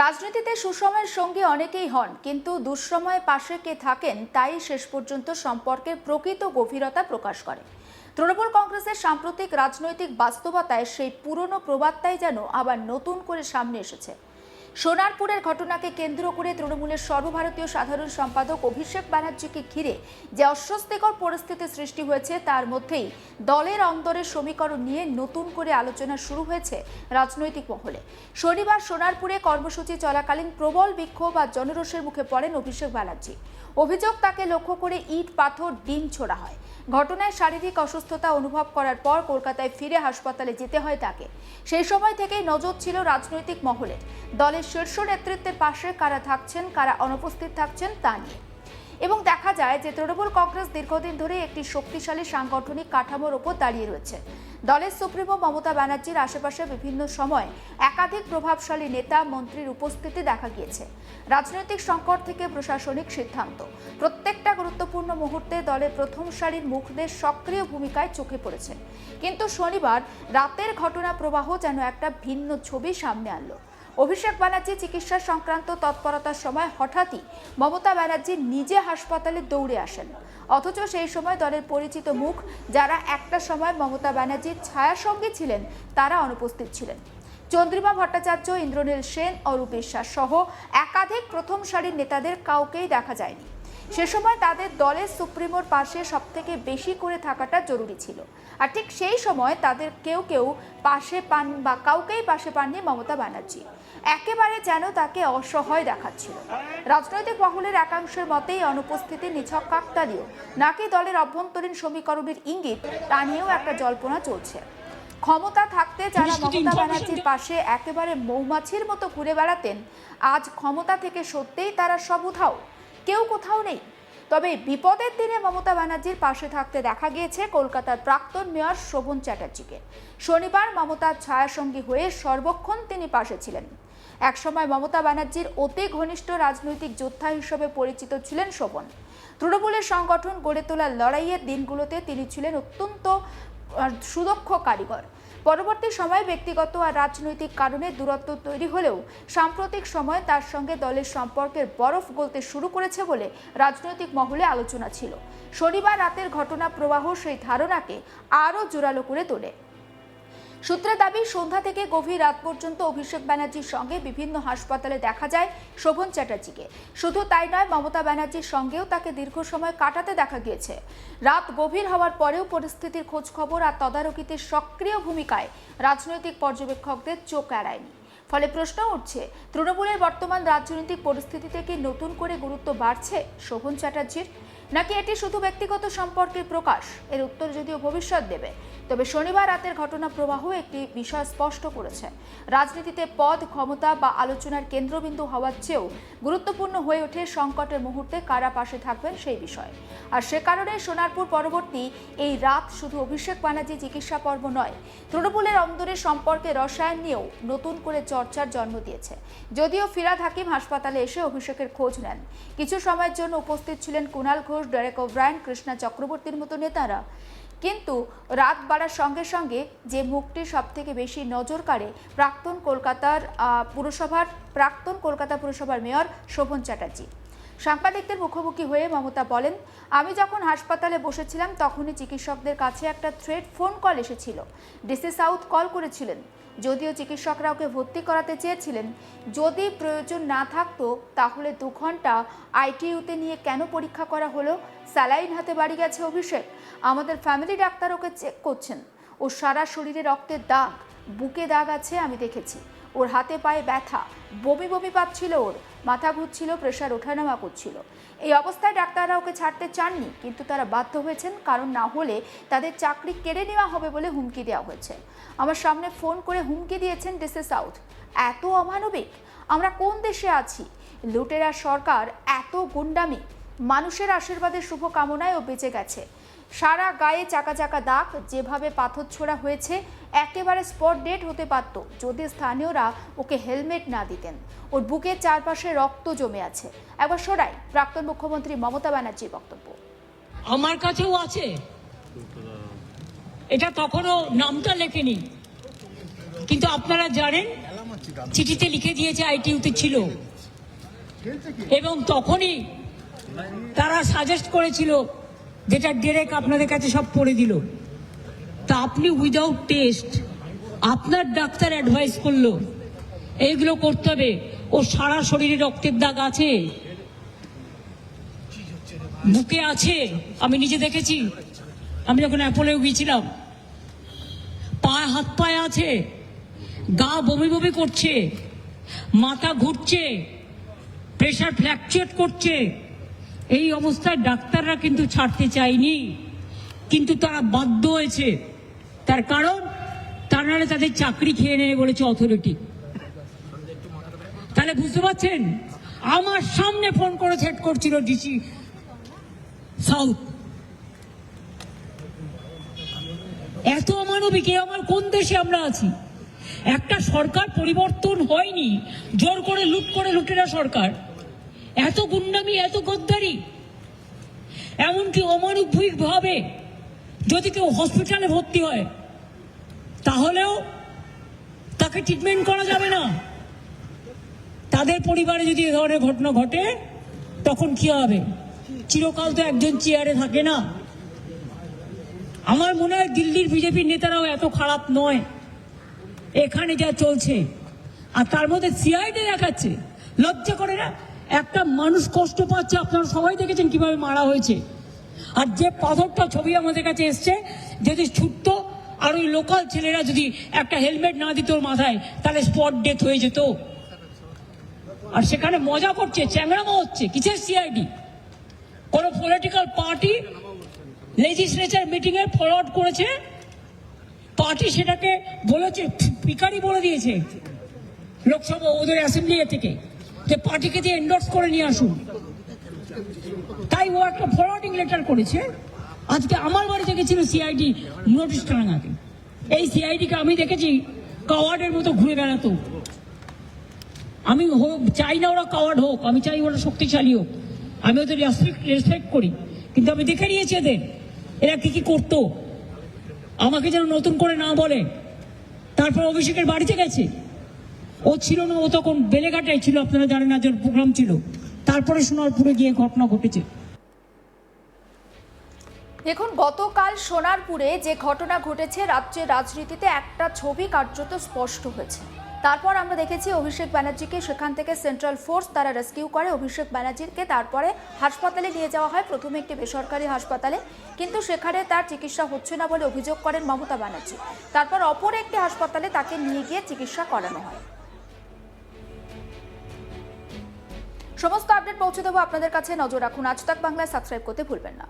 রাজনীতিতে সুসময়ের সঙ্গী অনেকেই হন, কিন্তু দুঃসময়ে পাশে কে থাকেন তাই শেষ পর্যন্ত সম্পর্কের প্রকৃত গভীরতা প্রকাশ করে। তৃণমূল কংগ্রেসের সাম্প্রতিক রাজনৈতিক বাস্তবতায় সেই পুরনো প্রবাদটাই যেন আবার নতুন করে সামনে এসেছে। সোনারপুরের ঘটনাকে কেন্দ্র করে তৃণমূলের সর্বভারতীয় সাধারণ সম্পাদক অভিষেক ব্যানার্জিকে ঘিরে যে অস্বস্তিকর পরিস্থিতি সৃষ্টি হয়েছে, তার মধ্যেই দলের অন্দরের সমীকরণ নিয়ে নতুন করে আলোচনা শুরু হয়েছে রাজনৈতিক মহলে। শনিবার সোনারপুরে কর্মসূচি চলাকালীন প্রবল বিক্ষোভ আর জনরোষের মুখে পড়েন অভিষেক ব্যানার্জি। অভিযোগ, তাকে লক্ষ্য করে ইট পাথর ডিম ছোড়া হয়। ঘটনায় শারীরিক অসুস্থতা অনুভব করার পর কলকাতায় ফিরে হাসপাতালে যেতে হয় তাকে। সেই সময় থেকেই নজর ছিল রাজনৈতিক মহলে দলের শীর্ষ নেতৃত্বের পাশে কারা থাকছেন, কারা অনুপস্থিত থাকছেন তা নিয়ে। এবং দেখা যায় যে তৃণমূল কংগ্রেস দীর্ঘদিন ধরে একটি শক্তিশালী সাংগঠনিক কাঠামোর ওপর দাঁড়িয়ে রয়েছে। দলের সুপ্রিমো মমতা ব্যানার্জির আশেপাশে বিভিন্ন সময় একাধিক প্রভাবশালী নেতা মন্ত্রীর উপস্থিতি দেখা গিয়েছে। রাজনৈতিক সংকট থেকে প্রশাসনিক সিদ্ধান্ত, প্রত্যেকটা গুরুত্বপূর্ণ মুহূর্তে দলের প্রথম সারির মুখদের সক্রিয় ভূমিকায় চোখে পড়েছে। কিন্তু শনিবার রাতের ঘটনা প্রবাহ যেন একটা ভিন্ন ছবি সামনে আনলো। অভিষেক ব্যানার্জি চিকিৎসা সংক্রান্ত তৎপরতার সময় হঠাৎই মমতা ব্যানার্জি নিজে হাসপাতালে দৌড়ে আসেন। অথচ সেই সময় দলের পরিচিত মুখ, যারা একটা সময় মমতা ব্যানার্জির ছায়াসঙ্গী ছিলেন, তারা অনুপস্থিত ছিলেন। চন্দ্রিমা ভট্টাচার্য, ইন্দ্রনীল সেন, অরূপ বিশ্বাস সহ একাধিক প্রথম সারির নেতাদের কাউকেই দেখা যায়নি। সে সময় তাদের দলের সুপ্রিমোর পাশে সবথেকে বেশি করে থাকাটা জরুরি ছিল। আর ঠিক সেই সময় তাদের কেউ পাশে পান বা কাউকেই পাশে পাননি মমতা ব্যানার্জি। একেবারে যেন তাকে অসহায় দেখাচ্ছিল। রাজনৈতিক মহলের একাংশের মতেই অনুপস্থিতি নিছক কাকতালীয়, নাকি দলের অভ্যন্তরীণ সমীকরণের ইঙ্গিত, তা নিয়েও একটা জল্পনা চলছে। ক্ষমতা থাকতে যারা মমতা ব্যানার্জির পাশে একেবারে মৌমাছির মতো ঘুরে বেড়াতেন, আজ ক্ষমতা থেকে সত্যিই তারা সব উধাও, কেউ কোথাও নেই। তবে বিপদের দিনে মমতা ব্যানার্জির পাশে থাকতে দেখা গিয়েছে কলকাতার প্রাক্তন মেয়র শোভন চ্যাটার্জিকে। শনিবার মমতার ছায়াসঙ্গী হয়ে সর্বক্ষণ তিনি পাশে ছিলেন। একসময় মমতা ব্যানার্জির অতি ঘনিষ্ঠ রাজনৈতিক যোদ্ধা হিসেবে পরিচিত ছিলেন শোভন। তৃণমূলের সংগঠন গড়ে তোলার লড়াইয়ের দিনগুলোতে তিনি ছিলেন অত্যন্ত সুদক্ষ কারিগর। পরবর্তী সময়ে ব্যক্তিগত আর রাজনৈতিক কারণে দূরত্ব তৈরি হলেও সাম্প্রতিক সময়ে তার সঙ্গে দলের সম্পর্কের বরফ গলতে শুরু করেছে বলে রাজনৈতিক মহলে আলোচনা ছিল। শনিবার রাতের ঘটনা প্রবাহ সেই ধারণাকে আরও জোরালো করে তোলে। সূত্রের দাবি, সন্ধ্যা থেকে গভীর রাত পর্যন্ত অভিষেক ব্যানার্জির সঙ্গে বিভিন্ন হাসপাতালে দেখা যায় শোভন চ্যাটার্জিকে। শুধু তাই নয়, মমতা ব্যানার্জির সঙ্গেও তাকে দীর্ঘ সময় কাটাতে দেখা গিয়েছে। রাত গভীর হওয়ার পরেও পরিস্থিতির খোঁজ খবর আর তদারকিতে সক্রিয় ভূমিকায় রাজনৈতিক পর্যবেক্ষকদের চোখ এড়ায়নি। ফলে প্রশ্ন উঠছে, তৃণমূলের বর্তমান রাজনৈতিক পরিস্থিতিতে কি নতুন করে গুরুত্ব বাড়ছে শোভন চ্যাটার্জির, নাকি এটি শুধু ব্যক্তিগত সম্পর্কের প্রকাশ? এর উত্তর যদিও ভবিষ্যৎ দেবে, তবে শনিবার রাতের ঘটনা প্রবাহ একটি বিষয় স্পষ্ট করেছে। রাজনীতিতে পদ, ক্ষমতা বা আলোচনার কেন্দ্রবিন্দু হওয়ার চেয়েও গুরুত্বপূর্ণ হয়ে ওঠে সংকটের মুহূর্তে কারা পাশে থাকবেন সেই বিষয়। আর সে কারণে সোনারপুর পরবর্তী এই রাত শুধু অভিষেক ব্যানার্জি চিকিৎসা পর্ব নয়, তৃণমূলের অন্দরের সম্পর্কে রসায়ন নিয়েও নতুন করে চর্চার জন্ম দিয়েছে। যদিও ফিরাদ হাকিম হাসপাতালে এসে অভিষেকের খোঁজ নেন, কিছু সময়ের জন্য উপস্থিত ছিলেন কুণাল ঘোষ, ডেরেক ওব্রায়েন, কৃষ্ণা চক্রবর্তীর মতো নেতারা, কিন্তু রাত বাড়ার সঙ্গে সঙ্গে যে মুখটি সবথেকে বেশি নজর কাড়ে, প্রাক্তন কলকাতা পুরসভার মেয়র শোভন চ্যাটার্জি। সাংবাদিকদের মুখোমুখি হয়ে মমতা বলেন, আমি যখন হাসপাতালে বসেছিলাম তখনই চিকিৎসকদের কাছে একটা থ্রেট ফোন কল এসেছিল। ডিসি সাউথ কল করেছিলেন। যদিও চিকিৎসকরা ওকে ভর্তি করাতে চেয়েছিলেন, যদি প্রয়োজন না থাকতো তাহলে 2 ঘন্টা আইটিইউতে নিয়ে কেন পরীক্ষা করা হলো? স্যালাইন হাতে বাড়ি গেছে অভিষেক, আমাদের ফ্যামিলি ডাক্তার ওকে চেক করছেন। ওর সারা শরীরে রক্তের দাগ, বুকে দাগ আছে, আমি দেখেছি। ওর হাতে পায়ে ব্যথা, বমি পাচ্ছিল, ওর মাথা ঘুরছিল, প্রেশার ওঠানামা করছিল। এই অবস্থায় ডাক্তাররা ওকে ছাড়তে চাননি, কিন্তু তারা বাধ্য হয়েছেন, কারণ না হলে তাদের চাকরি কেড়ে নেওয়া হবে বলে হুমকি দেওয়া হয়েছে। আমার সামনে ফোন করে হুমকি দিয়েছেন ডিসি সাউথ। এত অমানবিক! আমরা কোন দেশে আছি? লুটেরা সরকার, এত গুন্ডামি! মানুষের আশীর্বাদের শুভকামনায় ও বেঁচে গেছে। সারা গায়ে চাকা চাকা দাগ, যেভাবে পাথর ছোড়া হয়েছে, একেবারে স্পট ডেড হতে পারত যদি স্থানীয়রা ওকে হেলমেট না দিতেন। ওর বুকের চারপাশে রক্ত জমে আছে। একবার শোনাই প্রাক্তন মুখ্যমন্ত্রী মমতা ব্যানার্জির বক্তব্য। আমার কাছেও আছে, এটা তখনও নামটা লেখেনি, কিন্তু আপনারা জানেন চিঠিতে লিখে দিয়েছে আইটিইউতে ছিল, এবং তখনই তারা সাজেস্ট করেছিল, যেটা ডিরেক্ট আপনাদের কাছে সব পড়ে দিল। তা আপনি উইদাউট টেস্ট আপনার ডাক্তার অ্যাডভাইস করলো এইগুলো করতে হবে। ও সারা শরীরে রক্তের দাগ আছে, বুকে আছে, আমি নিজে দেখেছি। আমি যখন অ্যাপোলো গিয়েছিলাম, পায়ে হাত পায়ে আছে, গা বমি বমি করছে, মাথা ঘুরছে, প্রেশার ফ্ল্যাকচুয়েট করছে। এই অবস্থায় ডাক্তাররা কিন্তু ছাড়তে চায়নি, কিন্তু তারা বাধ্য হয়েছে। তার কারণ তার নাহলে তাদের চাকরি খেয়ে নেবে বলেছে অথরিটি। তাহলে বুঝতে পারছেন, আমার সামনে ফোন করে সেট করছিল ডিসি সাউথ। এত অমানবিক আমার কোন দেশে আমরা আছি? একটা সরকার পরিবর্তন হয়নি, জোর করে লুটেরা সরকার। এত গুন্ডামি, এত গদ্দারি, এমনকি অমানবিক ভাবে যদি কেউ হসপিটালে ভর্তি হয় তাহলেও তাকে ট্রিটমেন্ট করা যাবে না। তাদের পরিবারে যদি এ ধরনের ঘটনা ঘটে তখন কি হবে? চিরকাল তো একজন চেয়ারে থাকে না। আমার মনে হয় দিল্লির বিজেপির নেতারাও এত খারাপ নয়, এখানে যা চলছে। আর তার মধ্যে সিআইডি দেখাচ্ছে, লজ্জা করে না? একটা মানুষ কষ্ট পাচ্ছে, আপনারা সবাই দেখেছেন কিভাবে মারা হয়েছে। আর যে পাথরটা ছবি আমাদের কাছে এসছে, যদি ছুটতো আর ওই লোকাল ছেলেরা যদি একটা হেলমেট না দিত ওর মাথায়, তাহলে স্পট ডেথ হয়ে যেত। আর সেখানে মজা করছে, চ্যাংড়ামো হচ্ছে। কিসের সিআইডি? কোন পলিটিক্যাল পার্টি লেজিসলেচার মিটিং এ ফরওয়ার্ড করেছে, পার্টি সেটাকে বলেছে, পিকারি বলে দিয়েছে লোকসভা ওদের অ্যাসেম্বলি থেকে, যে পার্টিকে দিয়ে এন্ডোর্স করে নিয়ে আসুন। তাই ও একটা ফরওয়ার্ডিং লেটার করেছে। আজকে আমার বাড়িতে গেছিল সিআইডি নোটিশ টাঙাতে। এই সিআইডিকে আমি দেখেছি কাওয়ার্ডের মতো ঘুরে বেড়াতো। আমি চাই না ওরা কাওয়ার্ড হোক, আমি চাই ওরা শক্তিশালী হোক, আমি ওদের রেসপেক্ট করি। কিন্তু আমি দেখে নিয়েছি এরা কি কি করতো, আমাকে যেন নতুন করে না বলে। তারপর অভিষেকের বাড়িতে গেছে, ও ছিল না, ও তখন বেলেঘাটায় ছিল, আপনারা জানেন না, যে প্রোগ্রাম ছিল। তারপরে সোনারপুরে গিয়ে ঘটনা ঘটেছে। দেখুন, গতকাল সোনারপুরে যে ঘটনা ঘটেছে, রাজ্যের রাজনীতিতে একটা ছবি কার্যত স্পষ্ট হয়েছে। তারপর আমরা দেখেছি অভিষেক ব্যানার্জিকে সেখান থেকে সেন্ট্রাল ফোর্স তারা রেস্কিউ করে অভিষেক ব্যানার্জিকে। তারপরে হাসপাতালে নিয়ে যাওয়া হয়, প্রথমে একটি বেসরকারি হাসপাতালে, কিন্তু সেখানে তার চিকিৎসা হচ্ছে না বলে অভিযোগ করেন মমতা ব্যানার্জি। তারপর অপর একটি হাসপাতালে তাকে নিয়ে গিয়ে চিকিৎসা করানো হয়। সমস্ত আপডেট পৌঁছে দেবো আপনাদের কাছে, নজর রাখুন। আজ তাক বাংলায় সাবস্ক্রাইব করতে ভুলবেন না।